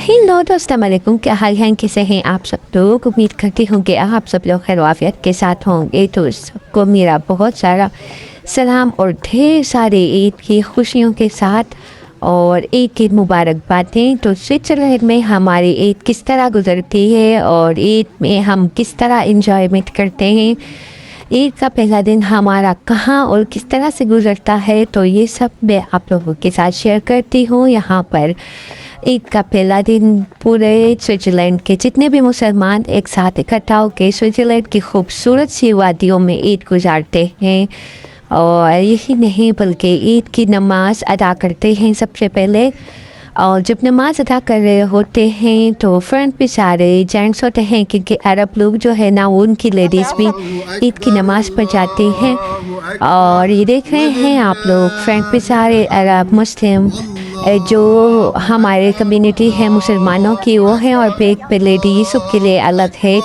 Hello दोस्तों, अस्सलाम वालेकुम। क्या हाल है, कैसे हैं आप सब लोग? उम्मीद करती हूँ कि आप सब लोग खैर आफियत के साथ होंगे। तो सबको मेरा बहुत सारा सलाम और ढेर सारे ईद की खुशियों के साथ और ईद की मुबारकबादें। तो स्विट्ज़रलैंड में हमारी ईद किस तरह गुजरती है और ईद में हम किस तरह इंजॉयमेंट करते हैं, ईद का पहला दिन हमारा कहाँ और किस तरह से गुजरता है, तो ये सब मैं आप लोगों के साथ शेयर करती हूँ। यहाँ पर ईद का पहला दिन पूरे स्विट्ज़रलैंड के जितने भी मुसलमान एक साथ इकट्ठा होकर स्विट्ज़रलैंड की खूबसूरत सी वादियों में ईद गुजारते हैं। और यही नहीं बल्कि ईद की नमाज़ अदा करते हैं सबसे पहले। और जब नमाज़ अदा कर रहे होते हैं तो फ्रंट पे सारे जेंट्स होते हैं, क्योंकि अरब लोग जो है ना वो उनकी लेडीज़ भी ईद की नमाज़ पढ़ जाती हैं। और ये देख रहे हैं आप लोग फ्रंट पे सारे अरब मुस्लिम जो हमारे कम्युनिटी है मुसलमानों की वो है, और बैक पे लेडीज़ के लिए अलग है।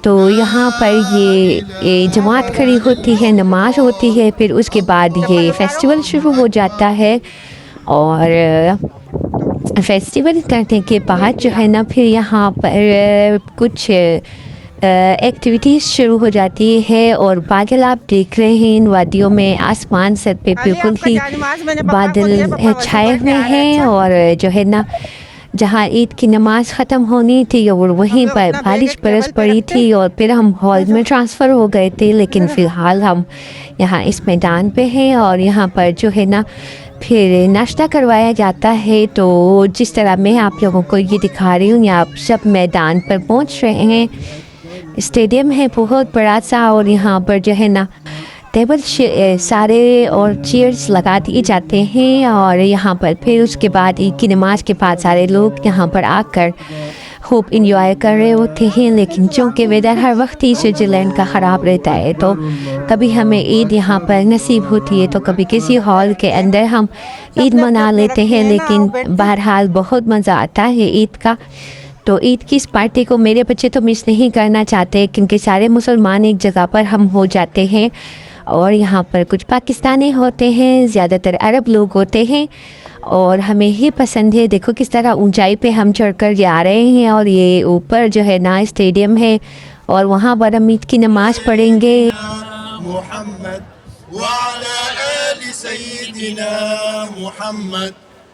तो यहाँ पर ये जमात खड़ी होती है, नमाज होती है, फिर उसके बाद ये फेस्टिवल शुरू हो जाता है। और फेस्टिवल करने के बाद जो है ना फिर यहाँ पर कुछ एक्टिविटीज़ शुरू हो जाती है। और बादल आप देख रहे हैं इन वादियों में, आसमान सर पे बिल्कुल ही बादल छाए हुए हैं। और जो है ना जहाँ ईद की नमाज़ ख़त्म होनी थी और वहीं पर बारिश बरस पड़ी थी और फिर हम हॉल में ट्रांसफ़र हो गए थे, लेकिन फ़िलहाल हम यहाँ इस मैदान पे हैं। और यहाँ पर जो है ना फिर नाश्ता करवाया जाता है। तो जिस तरह मैं आप लोगों को ये दिखा रही हूँ, आप सब मैदान पर पहुँच रहे हैं। स्टेडियम है बहुत बड़ा सा, और यहाँ पर जो है ना टेबल सारे और चेयर्स लगा दिए जाते हैं। और यहाँ पर फिर उसके बाद ईद की नमाज के बाद सारे लोग यहाँ पर आकर खूब इंजॉय कर रहे होते हैं। लेकिन चूँकि वेदर हर वक्त ही स्विट्ज़रलैंड का ख़राब रहता है, तो कभी हमें ईद यहाँ पर नसीब होती है तो कभी किसी हॉल के अंदर हम ईद मना लेते हैं। लेकिन बहरहाल बहुत मज़ा आता है ईद का। तो ईद की इस पार्टी को मेरे बच्चे तो मिस नहीं करना चाहते, क्योंकि सारे मुसलमान एक जगह पर हम हो जाते हैं। और यहाँ पर कुछ पाकिस्तानी होते हैं, ज़्यादातर अरब लोग होते हैं, और हमें ही पसंद है। देखो किस तरह ऊंचाई पे हम चढ़कर जा रहे हैं। और ये ऊपर जो है ना स्टेडियम है, और वहाँ पर हम ईद की नमाज़ पढ़ेंगे।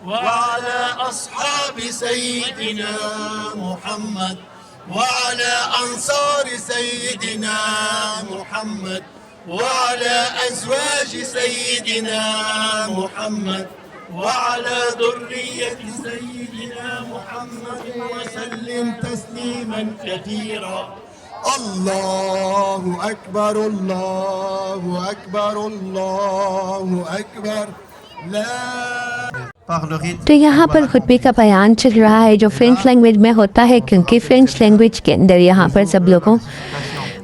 وعلى أصحاب سيدنا محمد وعلى أنصار سيدنا محمد وعلى أزواج سيدنا محمد وعلى ذرية سيدنا محمد وسلم تسليما كثيرا. الله أكبر الله أكبر الله أكبر. तो यहाँ पर खुतबे का बयान चल रहा है जो फ्रेंच लैंग्वेज में होता है, क्योंकि फ्रेंच लैंग्वेज के अंदर यहाँ पर सब लोगों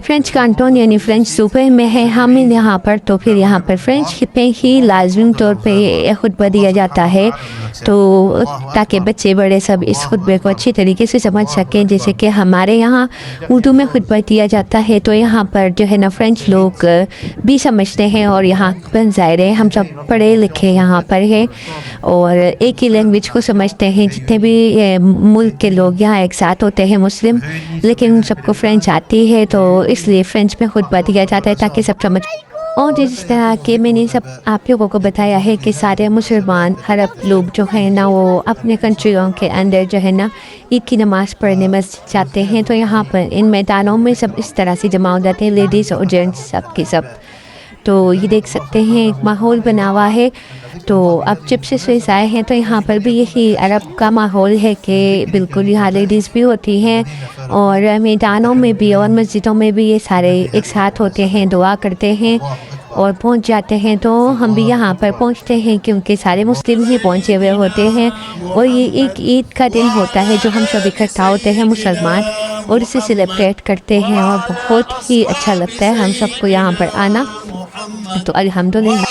फ्रेंच कांटोन यानी फ्रेंच सूबे में है हम यहाँ पर। तो फिर यहाँ पर फ्रेंच पे ही लाजमी तौर पे खुतबा दिया जाता है, तो ताकि बच्चे बड़े सब इस खुतबे को अच्छी तरीके से समझ सकें। जैसे कि हमारे यहाँ उर्दू में खुतबा दिया जाता है, तो यहाँ पर जो है ना फ्रेंच लोग भी समझते हैं। और यहाँ पर ज़ाहिर है हम सब पढ़े लिखे यहाँ पर हैं और एक ही लैंग्वेज को समझते हैं। जितने भी मुल्क के लोग यहाँ एक साथ होते हैं मुस्लिम, लेकिन उन सबको फ्रेंच आती है, तो इसलिए फ्रेंच में खुतबा दिया जाता है ताकि सब समझ। और जिस तरह के मैंने सब आप लोगों को बताया है कि सारे मुसलमान अरब लोग जो है ना वो अपने कंट्रियों के अंदर जो है ना ईद की नमाज़ पढ़ने मस्जिद जाते हैं। तो यहाँ पर इन मैदानों में सब इस तरह से जमा हो जाते हैं, लेडीज़ और जेंट्स सब के सब। तो ये देख सकते हैं एक माहौल बना हुआ है। तो अब जब से स्विस आए हैं तो यहाँ पर भी यही अरब का माहौल है कि बिल्कुल यहाँ लेडीज़ भी होती हैं, और मैदानों में भी और मस्जिदों में भी ये सारे एक साथ होते हैं, दुआ करते हैं और पहुँच जाते हैं। तो हम भी यहाँ पर पहुँचते हैं क्योंकि सारे मुस्लिम ही पहुँचे हुए होते हैं। और ये एक ईद का दिन होता है जो हम सब इकट्ठा होते हैं मुसलमान और इसे सेलिब्रेट करते हैं, और बहुत ही अच्छा लगता है हम सबको यहाँ पर आना। तो अल्हम्दुलिल्लाह।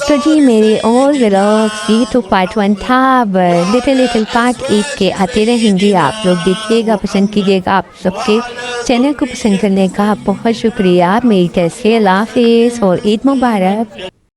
तो जी मेरे और व्लॉग्स ये तो पार्ट 1 था। अब लिटिल पार्ट 1 के आते रहेंगे, आप लोग देखिएगा, पसंद कीजिएगा। आप सबके चैनल को पसंद करने का बहुत शुक्रिया। मेरी तरफ से अल्लाह हाफ़िज़ और ईद मुबारक।